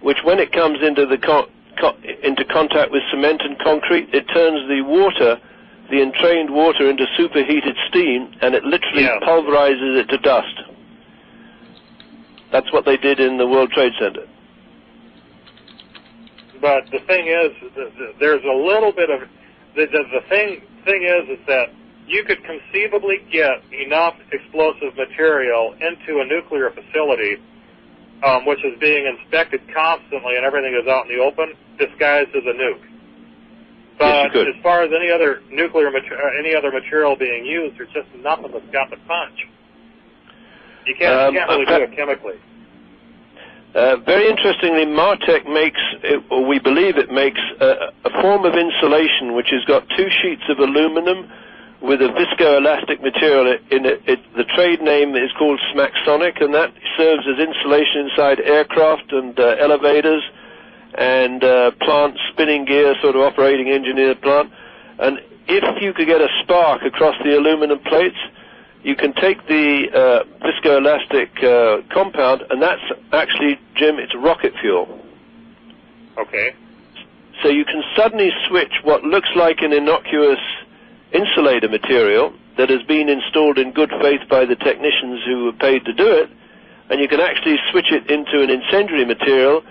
which when it comes into into contact with cement and concrete, it turns the water, the entrained water, into superheated steam, and it literally pulverizes it to dust. That's what they did in the World Trade Center. But the thing is, there's a little bit of the thing is that you could conceivably get enough explosive material into a nuclear facility, which is being inspected constantly, and everything is out in the open, disguised as a nuke. But as far as any other any other material being used, there's just nothing that's got the punch. You can't really do it chemically. Very interestingly, Martech makes, or we believe it makes, a form of insulation which has got 2 sheets of aluminum with a viscoelastic material in it. The trade name is called Smaxonic, and that serves as insulation inside aircraft and elevators and plant, spinning gear, sort of operating engineer plant. And if you could get a spark across the aluminum plates, you can take the viscoelastic compound, and that's actually, Jim, it's rocket fuel. Okay. So you can suddenly switch what looks like an innocuous insulator material that has been installed in good faith by the technicians who were paid to do it, and you can actually switch it into an incendiary material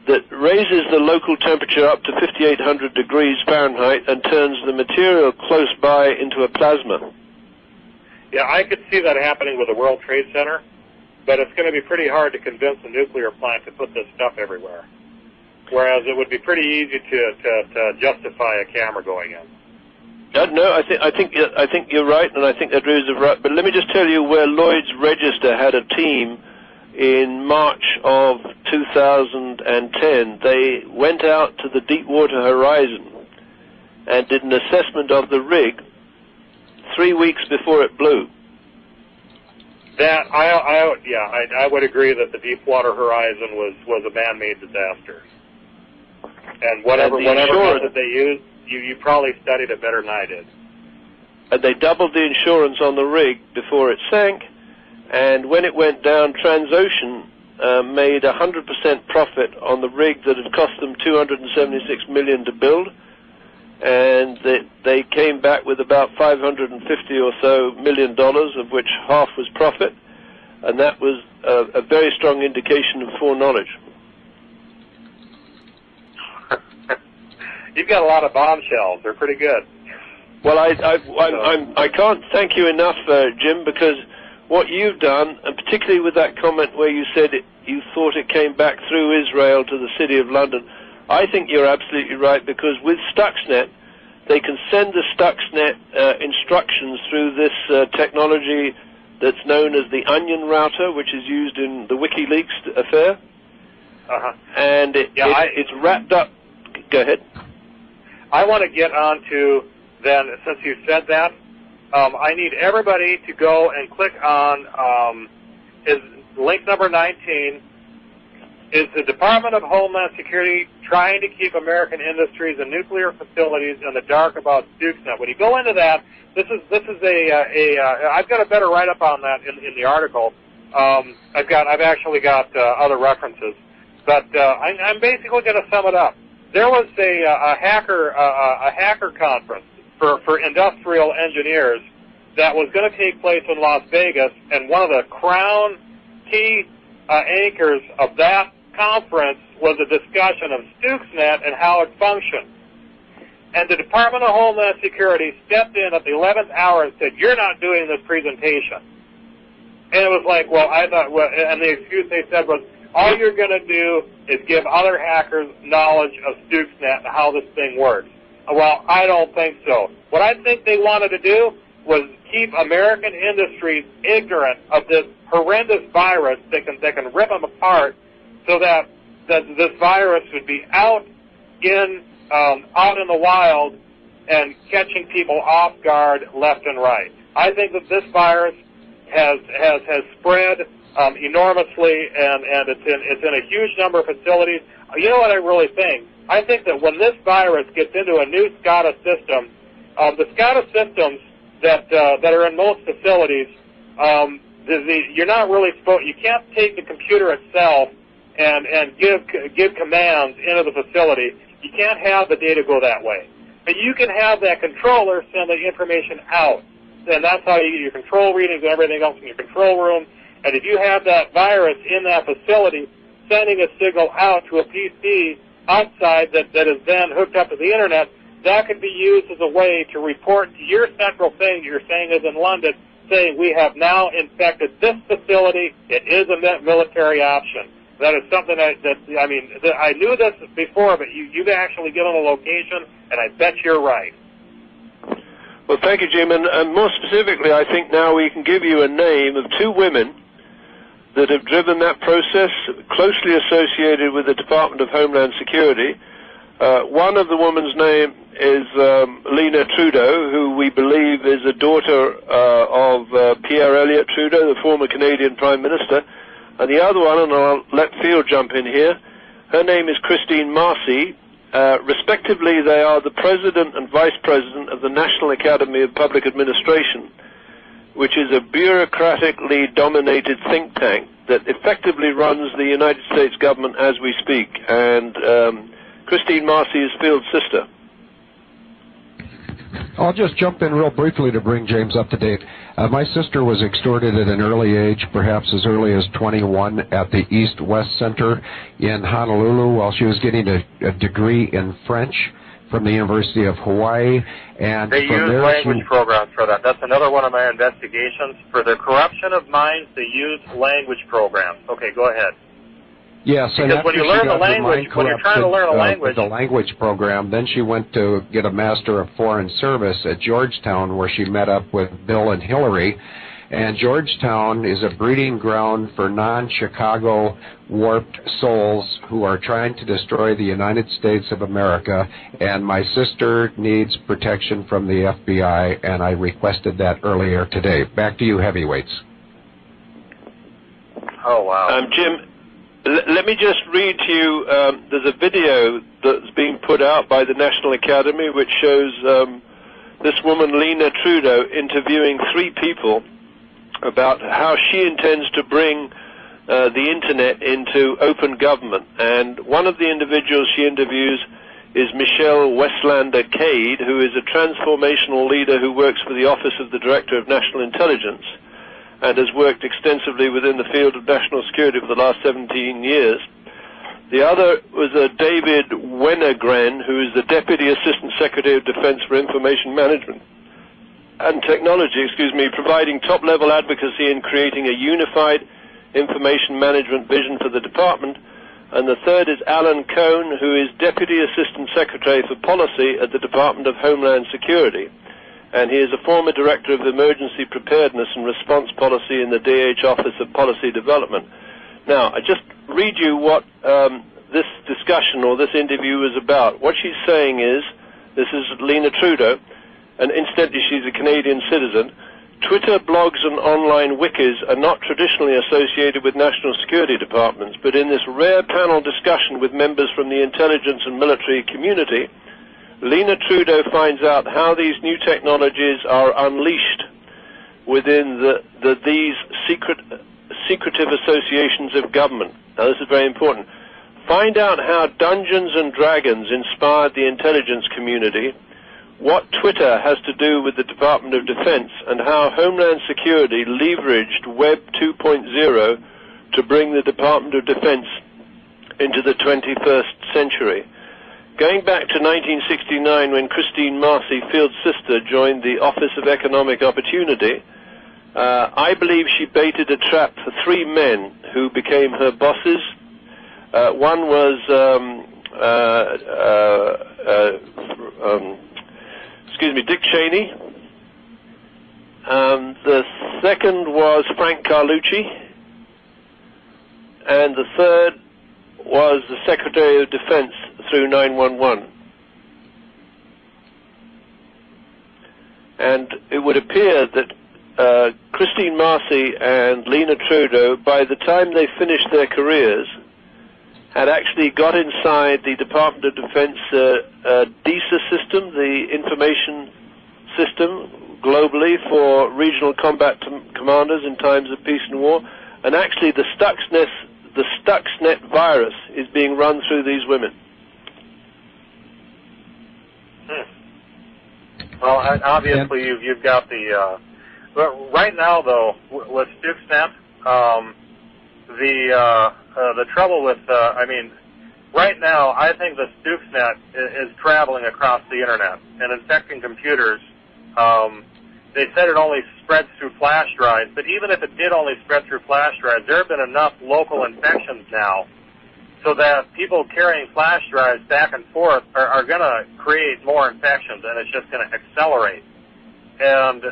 that raises the local temperature up to 5,800 degrees Fahrenheit and turns the material close by into a plasma. Yeah, I could see that happening with the World Trade Center, but it's going to be pretty hard to convince a nuclear plant to put this stuff everywhere. Whereas it would be pretty easy to justify a camera going in. No, I think you're right, and I think that Drew's right. But let me just tell you where Lloyd's Register had a team in March of 2010. They went out to the Deepwater Horizon and did an assessment of the rig 3 weeks before it blew. That I would agree that the Deepwater Horizon was a man-made disaster. And whatever method they used, you probably studied it better than I did. And they doubled the insurance on the rig before it sank, and when it went down, Transocean made 100% profit on the rig that had cost them $276 million to build, and they came back with about $550 or so million, of which half was profit, and that was a very strong indication of foreknowledge. You've got a lot of bombshells. They're pretty good. Well, I can't thank you enough, Jim, because what you've done, and particularly with that comment where you said you thought it came back through Israel to the City of London, I think you're absolutely right, because with Stuxnet, they can send the Stuxnet instructions through this technology that's known as the Onion router, which is used in the WikiLeaks affair. And it's wrapped up. Go ahead. I want to get on to, then, since you said that, I need everybody to go and click on is link number 19. Is the Department of Homeland Security trying to keep American industries and nuclear facilities in the dark about Stuxnet? When you go into that, this is I've got a better write-up on that in the article. I've actually got other references, but I'm basically going to sum it up. There was a hacker conference for industrial engineers that was going to take place in Las Vegas, and one of the crown key anchors of that conference was a discussion of Stuxnet and how it functioned. And the Department of Homeland Security stepped in at the 11th hour and said, "You're not doing this presentation." And it was like, well, I thought, and the excuse they said was, all you're going to do is give other hackers knowledge of Stuxnet and how this thing works. Well, I don't think so. What I think they wanted to do was keep American industries ignorant of this horrendous virus that can rip them apart, so that this virus would be out in the wild and catching people off guard left and right. I think that this virus has spread enormously, and it's in a huge number of facilities. You know what I really think? I think that when this virus gets into a new SCADA system, the SCADA systems that are in most facilities, you're not really supposed. You can't take the computer itself and give commands into the facility. You can't have the data go that way. But you can have that controller send the information out. And that's how you get your control readings and everything else in your control room. And if you have that virus in that facility sending a signal out to a PC outside that is then hooked up to the Internet, that can be used as a way to report to your central thing you're saying is in London, saying we have now infected this facility. It is a military option. That is something I knew this before, but you've actually given a location, and I bet you're right. Well, thank you, Jim. And more specifically, I think now we can give you a name of two women that have driven that process, closely associated with the Department of Homeland Security. One of the woman's name is Lena Trudeau, who we believe is a daughter of Pierre Elliott Trudeau, the former Canadian Prime Minister. And the other one, and I'll let Phil jump in here, her name is Christine Marcy. Respectively, they are the President and Vice President of the National Academy of Public Administration, which is a bureaucratically dominated think tank that effectively runs the United States government as we speak. And Christine Marcy is Phil's sister. I'll just jump in real briefly to bring James up to date. My sister was extorted at an early age, perhaps as early as 21, at the East-West Center in Honolulu while she was getting a degree in French from the University of Hawaii. And they use language programs for that. That's another one of my investigations. For the corruption of minds, they use language programs. Okay, go ahead. Yes, and because when you learn the language, when you're trying to learn a language, the language program, then she went to get a Master of Foreign Service at Georgetown, where she met up with Bill and Hillary. And Georgetown is a breeding ground for non-Chicago warped souls who are trying to destroy the United States of America. And my sister needs protection from the FBI, and I requested that earlier today. Back to you, heavyweights. Oh, wow. Jim, let me just read to you, there's a video that's being put out by the National Academy which shows this woman, Lena Trudeau, interviewing three people about how she intends to bring the Internet into open government. And one of the individuals she interviews is Michelle Westlander-Cade, who is a transformational leader who works for the Office of the Director of National Intelligence and has worked extensively within the field of national security for the last 17 years. The other was David Wennergren, who is the Deputy Assistant Secretary of Defense for Information Management and Technology, providing top-level advocacy in creating a unified information management vision for the department. And the third is Alan Cohn, who is Deputy Assistant Secretary for Policy at the Department of Homeland Security. And he is a former Director of Emergency Preparedness and Response Policy in the DH Office of Policy Development. Now, I just read you what this discussion or this interview is about. What she's saying is, this is Lena Trudeau, and incidentally she's a Canadian citizen, Twitter, blogs, and online wikis are not traditionally associated with national security departments, but in this rare panel discussion with members from the intelligence and military community, Lena Trudeau finds out how these new technologies are unleashed within these secretive associations of government. Now, this is very important. Find out how Dungeons and Dragons inspired the intelligence community, what Twitter has to do with the Department of Defense, and how Homeland Security leveraged Web 2.0 to bring the Department of Defense into the 21st century. Going back to 1969, when Christine Marcy, Field's sister, joined the Office of Economic Opportunity, I believe she baited a trap for three men who became her bosses. One was Dick Cheney. The second was Frank Carlucci. And the third was the Secretary of Defense through 911. And it would appear that Christine Marcy and Lena Trudeau, by the time they finished their careers, had actually got inside the Department of Defense DISA system, the information system globally for regional combat commanders in times of peace and war. And actually the Stuxnet the Stuxnet virus is being run through these women. Well, obviously you've got the right now though with Stuxnet, the trouble with right now I think the Stuxnet is traveling across the internet and infecting computers. They said it only spreads through flash drives, but even if it did only spread through flash drives, there have been enough local infections now so that people carrying flash drives back and forth are going to create more infections, and it's just going to accelerate. And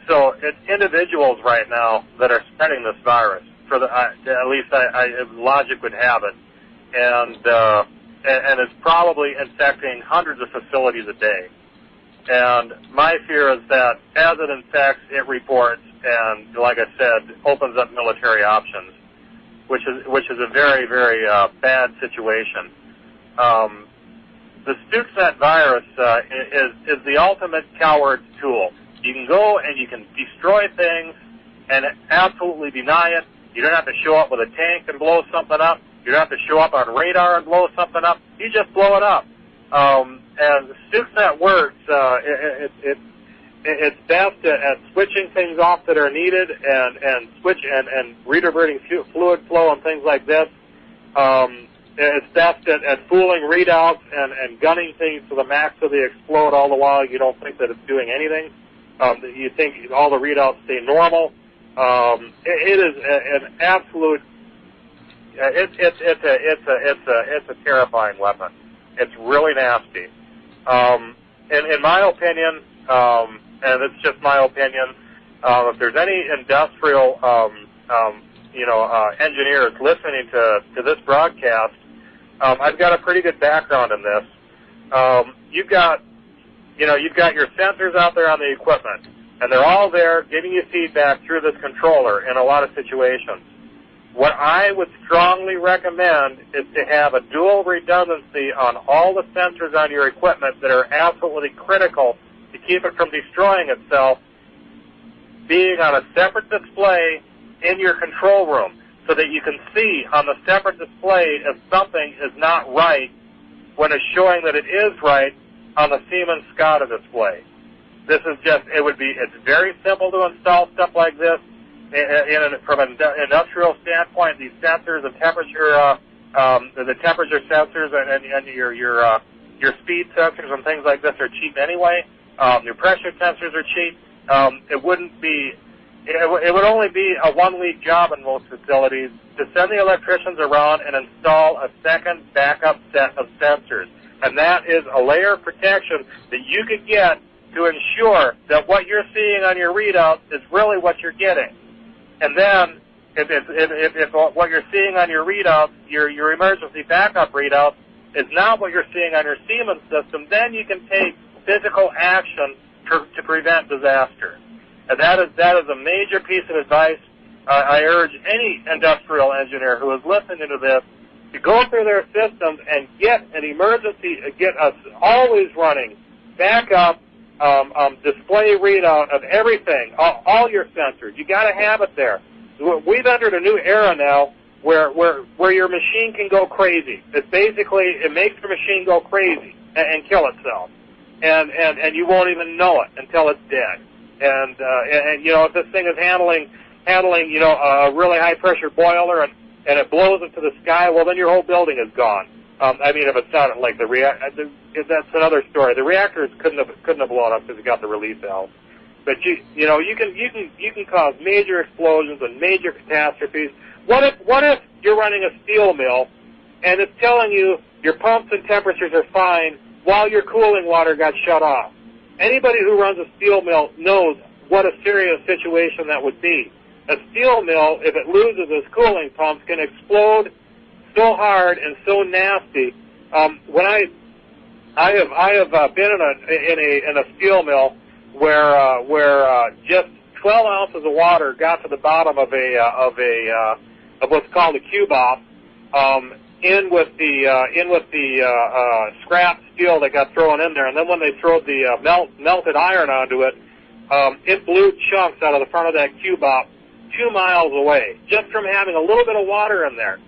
so it's individuals right now that are spreading this virus. For the at least logic would have it, and it's probably infecting hundreds of facilities a day. And my fear is that as it infects, it reports, and like I said, opens up military options, which is a very, very bad situation. The Stuxnet virus is the ultimate coward's tool. You can go and you can destroy things and absolutely deny it. You don't have to show up with a tank and blow something up. You don't have to show up on radar and blow something up. You just blow it up. And Stuxnet works. It's best at switching things off that are needed and rediverting fluid flow and things like this. It's best at fooling readouts and gunning things to the max so they explode all the while you don't think that it's doing anything. You think all the readouts stay normal. It is an absolute. It's a terrifying weapon. It's really nasty. In my opinion, and it's just my opinion, if there's any industrial, engineers listening to this broadcast, I've got a pretty good background in this. You've got your sensors out there on the equipment, and they're all there giving you feedback through this controller in a lot of situations. What I would strongly recommend is to have a dual redundancy on all the sensors on your equipment that are absolutely critical to keep it from destroying itself, being on a separate display in your control room so that you can see on the separate display if something is not right when it's showing that it is right on the Siemens SCADA display. This is it's very simple to install stuff like this. From an industrial standpoint, these sensors, the temperature sensors and your speed sensors and things like this are cheap anyway. Your pressure sensors are cheap. It would only be a one-week job in most facilities to send the electricians around and install a second backup set of sensors. And that is a layer of protection that you could get to ensure that what you're seeing on your readout is really what you're getting. And then, if what you're seeing on your readouts, your emergency backup readouts, is not what you're seeing on your Siemens system, then you can take physical action to prevent disaster. And that is a major piece of advice. I urge any industrial engineer who is listening to this to go through their systems and get an emergency, get us always running backup display readout of everything, all your sensors. You got to have it there. We've entered a new era now where your machine can go crazy. It makes your machine go crazy and kill itself, and you won't even know it until it's dead. And if this thing is handling a really high pressure boiler and it blows into the sky, well then your whole building is gone. If it's not like that's another story. The reactors couldn't have blown up because it got the relief valve. But you can cause major explosions and major catastrophes. What if you're running a steel mill and it's telling you your pumps and temperatures are fine while your cooling water got shut off? Anybody who runs a steel mill knows what a serious situation that would be. A steel mill, if it loses its cooling pumps, can explode so hard and so nasty. When I have been in a steel mill where just 12 ounces of water got to the bottom of what's called a cube off, in with the scrap steel that got thrown in there, and then when they threw the melted iron onto it, it blew chunks out of the front of that cube off 2 miles away, just from having a little bit of water in there.